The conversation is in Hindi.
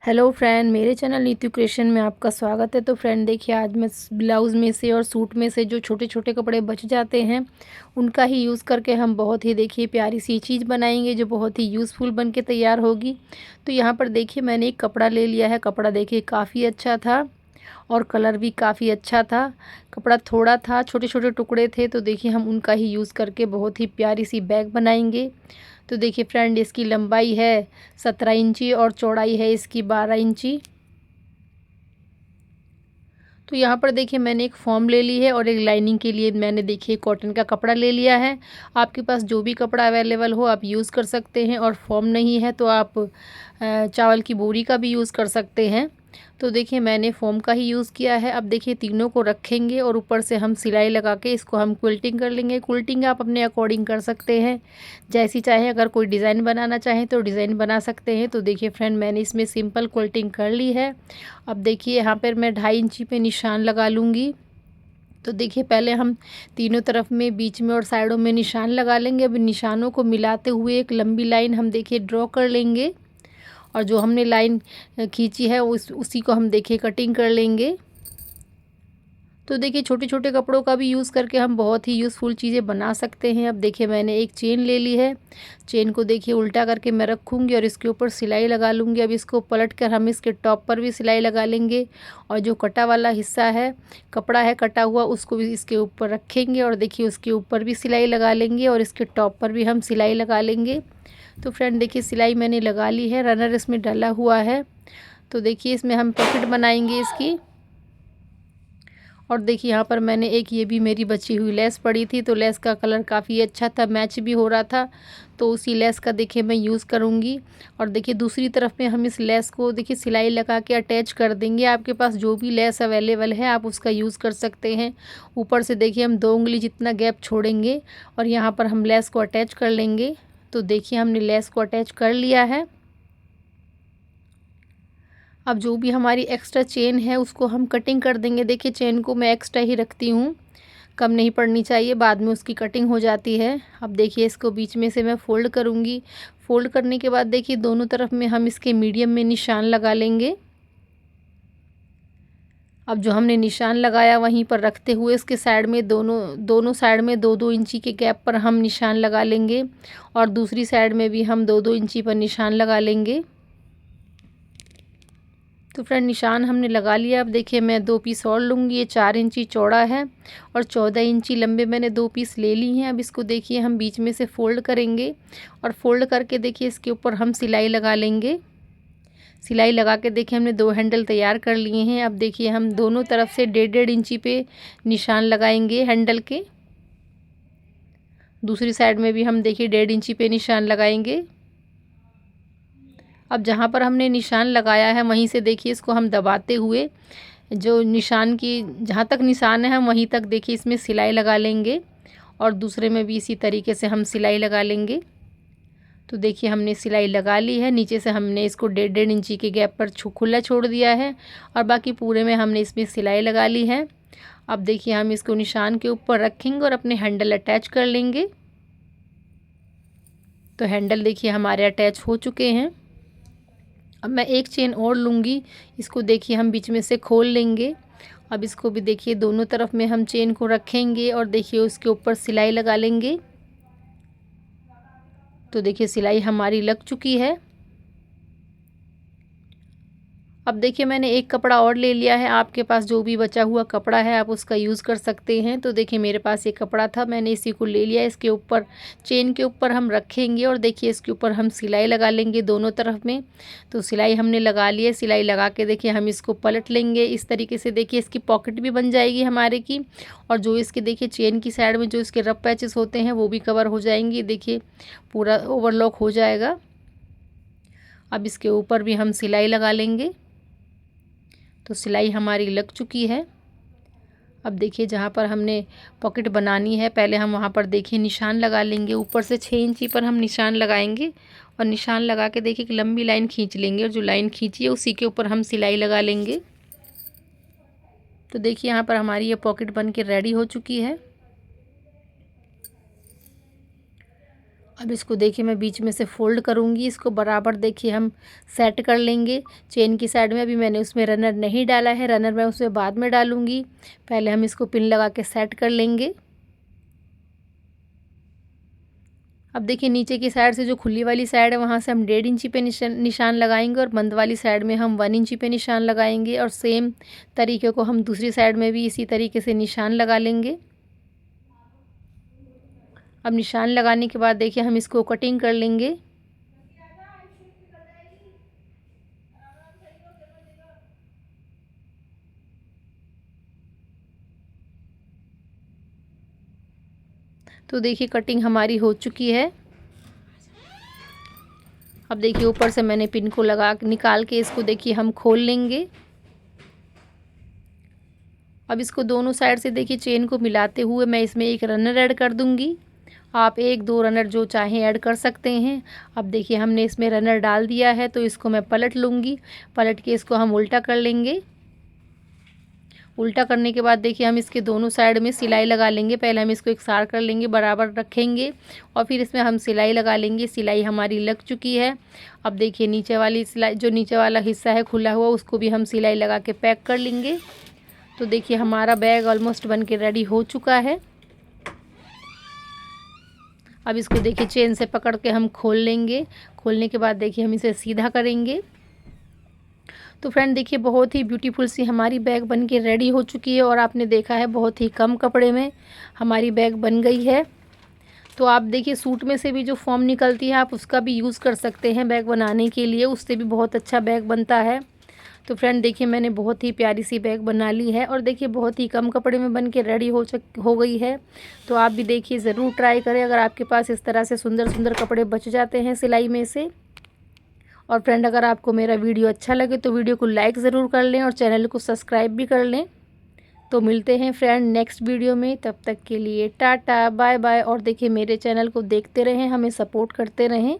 हेलो फ्रेंड, मेरे चैनल नीतू क्रिएशन में आपका स्वागत है। तो फ्रेंड देखिए, आज मैं ब्लाउज़ में से और सूट में से जो छोटे छोटे कपड़े बच जाते हैं उनका ही यूज़ करके हम बहुत ही देखिए प्यारी सी चीज़ बनाएंगे जो बहुत ही यूज़फुल बन के तैयार होगी। तो यहाँ पर देखिए मैंने एक कपड़ा ले लिया है। कपड़ा देखिए काफ़ी अच्छा था और कलर भी काफ़ी अच्छा था। कपड़ा थोड़ा था, छोटे छोटे टुकड़े थे, तो देखिए हम उनका ही यूज़ करके बहुत ही प्यारी सी बैग बनाएंगे। तो देखिए फ्रेंड, इसकी लंबाई है 17 इंची और चौड़ाई है इसकी 12 इंची। तो यहाँ पर देखिए मैंने एक फॉर्म ले ली है और एक लाइनिंग के लिए मैंने देखिए कॉटन का कपड़ा ले लिया है। आपके पास जो भी कपड़ा अवेलेबल हो आप यूज़ कर सकते हैं, और फॉर्म नहीं है तो आप चावल की बोरी का भी यूज़ कर सकते हैं। तो देखिए मैंने फ़ोम का ही यूज़ किया है। अब देखिए तीनों को रखेंगे और ऊपर से हम सिलाई लगा के इसको हम क्विल्टिंग कर लेंगे। क्विल्टिंग आप अपने अकॉर्डिंग कर सकते हैं, जैसी चाहे। अगर कोई डिज़ाइन बनाना चाहें तो डिज़ाइन बना सकते हैं। तो देखिए फ्रेंड, मैंने इसमें सिंपल क्विल्टिंग कर ली है। अब देखिए यहाँ पर मैं 2.5 इंची पे निशान लगा लूँगी। तो देखिए पहले हम तीनों तरफ में, बीच में और साइडों में निशान लगा लेंगे। अब निशानों को मिलाते हुए एक लंबी लाइन हम देखिए ड्रॉ कर लेंगे, और जो हमने लाइन खींची है उसी को हम देखिए कटिंग कर लेंगे। तो देखिए छोटे छोटे कपड़ों का भी यूज़ करके हम बहुत ही यूज़फुल चीज़ें बना सकते हैं। अब देखिए मैंने एक चेन ले ली है। चेन को देखिए उल्टा करके मैं रखूँगी और इसके ऊपर सिलाई लगा लूँगी। अब इसको पलट कर हम इसके टॉप पर भी सिलाई लगा लेंगे, और जो कटा वाला हिस्सा है, कपड़ा है कटा हुआ, उसको भी इसके ऊपर रखेंगे और देखिए उसके ऊपर भी सिलाई लगा लेंगे और इसके टॉप पर भी हम सिलाई लगा लेंगे। तो फ्रेंड देखिए सिलाई मैंने लगा ली है, रनर इसमें डला हुआ है। तो देखिए इसमें हम पॉकेट बनाएंगे इसकी। और देखिए यहाँ पर मैंने एक, ये भी मेरी बची हुई लेस पड़ी थी, तो लेस का कलर काफ़ी अच्छा था, मैच भी हो रहा था, तो उसी लेस का देखिए मैं यूज़ करूँगी। और देखिए दूसरी तरफ में हम इस लेस को देखिए सिलाई लगा के अटैच कर देंगे। आपके पास जो भी लेस अवेलेबल है आप उसका यूज़ कर सकते हैं। ऊपर से देखिए हम 2 उंगली जितना गैप छोड़ेंगे और यहाँ पर हम लेस को अटैच कर लेंगे। तो देखिए हमने लेस को अटैच कर लिया है। अब जो भी हमारी एक्स्ट्रा चेन है उसको हम कटिंग कर देंगे। देखिए चेन को मैं एक्स्ट्रा ही रखती हूँ, कम नहीं पड़नी चाहिए, बाद में उसकी कटिंग हो जाती है। अब देखिए इसको बीच में से मैं फ़ोल्ड करूँगी। फ़ोल्ड करने के बाद देखिए दोनों तरफ में हम इसके मीडियम में निशान लगा लेंगे। अब जो हमने निशान लगाया वहीं पर रखते हुए इसके साइड में, दोनों दोनों साइड में 2-2 इंची के गैप पर हम निशान लगा लेंगे, और दूसरी साइड में भी हम 2-2 इंची पर निशान लगा लेंगे। तो फ्रेंड निशान हमने लगा लिया। अब देखिए मैं 2 पीस और लूँगी। ये 4 इंची चौड़ा है और 14 इंची लंबे मैंने 2 पीस ले ली हैं। अब इसको देखिए हम बीच में से फ़ोल्ड करेंगे, और फ़ोल्ड करके देखिए इसके ऊपर हम सिलाई लगा लेंगे। सिलाई लगा के देखिए हमने 2 हैंडल तैयार कर लिए हैं। अब देखिए हम दोनों तरफ से 1.5 इंची पे निशान लगाएंगे हैंडल के। दूसरी साइड में भी हम देखिए 1.5 इंची पे निशान लगाएंगे। अब जहाँ पर हमने निशान लगाया है वहीं से देखिए इसको हम दबाते हुए, जो निशान की जहाँ तक निशान है हम वहीं तक देखिए इसमें सिलाई लगा लेंगे, और दूसरे में भी इसी तरीके से हम सिलाई लगा लेंगे। तो देखिए हमने सिलाई लगा ली है। नीचे से हमने इसको 1.5 इंची के गैप पर खुला छोड़ दिया है, और बाकी पूरे में हमने इसमें सिलाई लगा ली है। अब देखिए हम इसको निशान के ऊपर रखेंगे और अपने हैंडल अटैच कर लेंगे। तो हैंडल देखिए हमारे अटैच हो चुके हैं। अब मैं एक चेन और लूँगी, इसको देखिए हम बीच में से खोल लेंगे। अब इसको भी देखिए दोनों तरफ में हम चेन को रखेंगे और देखिए उसके ऊपर सिलाई लगा लेंगे। तो देखिए सिलाई हमारी लग चुकी है। अब देखिए मैंने एक कपड़ा और ले लिया है। आपके पास जो भी बचा हुआ कपड़ा है आप उसका यूज़ कर सकते हैं। तो देखिए मेरे पास एक कपड़ा था, मैंने इसी को ले लिया। इसके ऊपर, चेन के ऊपर हम रखेंगे और देखिए इसके ऊपर हम सिलाई लगा लेंगे दोनों तरफ में। तो सिलाई हमने लगा ली है। सिलाई लगा के देखिए हम इसको पलट लेंगे इस तरीके से। देखिए इसकी पॉकेट भी बन जाएगी हमारे की, और जो इसके देखिए चेन की साइड में जो इसके रफ पैचेस होते हैं वो भी कवर हो जाएंगी। देखिए पूरा ओवरलॉक हो जाएगा। अब इसके ऊपर भी हम सिलाई लगा लेंगे। तो सिलाई हमारी लग चुकी है। अब देखिए जहाँ पर हमने पॉकेट बनानी है पहले हम वहाँ पर देखिए निशान लगा लेंगे। ऊपर से 6 इंची पर हम निशान लगाएंगे, और निशान लगा के देखिए एक लंबी लाइन खींच लेंगे, और जो लाइन खींची है उसी के ऊपर हम सिलाई लगा लेंगे। तो देखिए यहाँ पर हमारी ये पॉकेट बन के रेडी हो चुकी है। अब इसको देखिए मैं बीच में से फ़ोल्ड करूँगी, इसको बराबर देखिए हम सेट कर लेंगे चेन की साइड में। अभी मैंने उसमें रनर नहीं डाला है, रनर मैं उसमें बाद में डालूँगी। पहले हम इसको पिन लगा के सेट कर लेंगे। अब देखिए नीचे की साइड से जो खुली वाली साइड है वहाँ से हम 1.5 इंची पे निशान लगाएंगे और बंद वाली साइड में हम 1 इंची पे निशान लगाएंगे और सेम तरीके को हम दूसरी साइड में भी इसी तरीके से निशान लगा लेंगे। अब निशान लगाने के बाद देखिए हम इसको कटिंग कर लेंगे। तो देखिए कटिंग हमारी हो चुकी है। अब देखिए ऊपर से मैंने पिन को निकाल के इसको देखिए हम खोल लेंगे। अब इसको दोनों साइड से देखिए चेन को मिलाते हुए मैं इसमें एक रनर ऐड कर दूंगी। आप 1-2 रनर जो चाहें ऐड कर सकते हैं। अब देखिए हमने इसमें रनर डाल दिया है तो इसको मैं पलट लूँगी। पलट के इसको हम उल्टा कर लेंगे। उल्टा करने के बाद देखिए हम इसके दोनों साइड में सिलाई लगा लेंगे। पहले हम इसको इकसार कर लेंगे, बराबर रखेंगे और फिर इसमें हम सिलाई लगा लेंगे। सिलाई हमारी लग चुकी है। अब देखिए नीचे वाली सिलाई, जो नीचे वाला हिस्सा है खुला हुआ, उसको भी हम सिलाई लगा के पैक कर लेंगे। तो देखिए हमारा बैग ऑलमोस्ट बन के रेडी हो चुका है। अब इसको देखिए चेन से पकड़ के हम खोल लेंगे। खोलने के बाद देखिए हम इसे सीधा करेंगे। तो फ्रेंड देखिए बहुत ही ब्यूटीफुल सी हमारी बैग बन के रेडी हो चुकी है और आपने देखा है बहुत ही कम कपड़े में हमारी बैग बन गई है। तो आप देखिए सूट में से भी जो फॉर्म निकलती है आप उसका भी यूज़ कर सकते हैं बैग बनाने के लिए, उससे भी बहुत अच्छा बैग बनता है। तो फ्रेंड देखिए मैंने बहुत ही प्यारी सी बैग बना ली है और देखिए बहुत ही कम कपड़े में बन के रेडी हो गई है। तो आप भी देखिए ज़रूर ट्राई करें अगर आपके पास इस तरह से सुंदर सुंदर कपड़े बच जाते हैं सिलाई में से। और फ्रेंड अगर आपको मेरा वीडियो अच्छा लगे तो वीडियो को लाइक ज़रूर कर लें और चैनल को सब्सक्राइब भी कर लें। तो मिलते हैं फ्रेंड नेक्स्ट वीडियो में, तब तक के लिए टाटा बाय बाय। और देखिए मेरे चैनल को देखते रहें, हमें सपोर्ट करते रहें।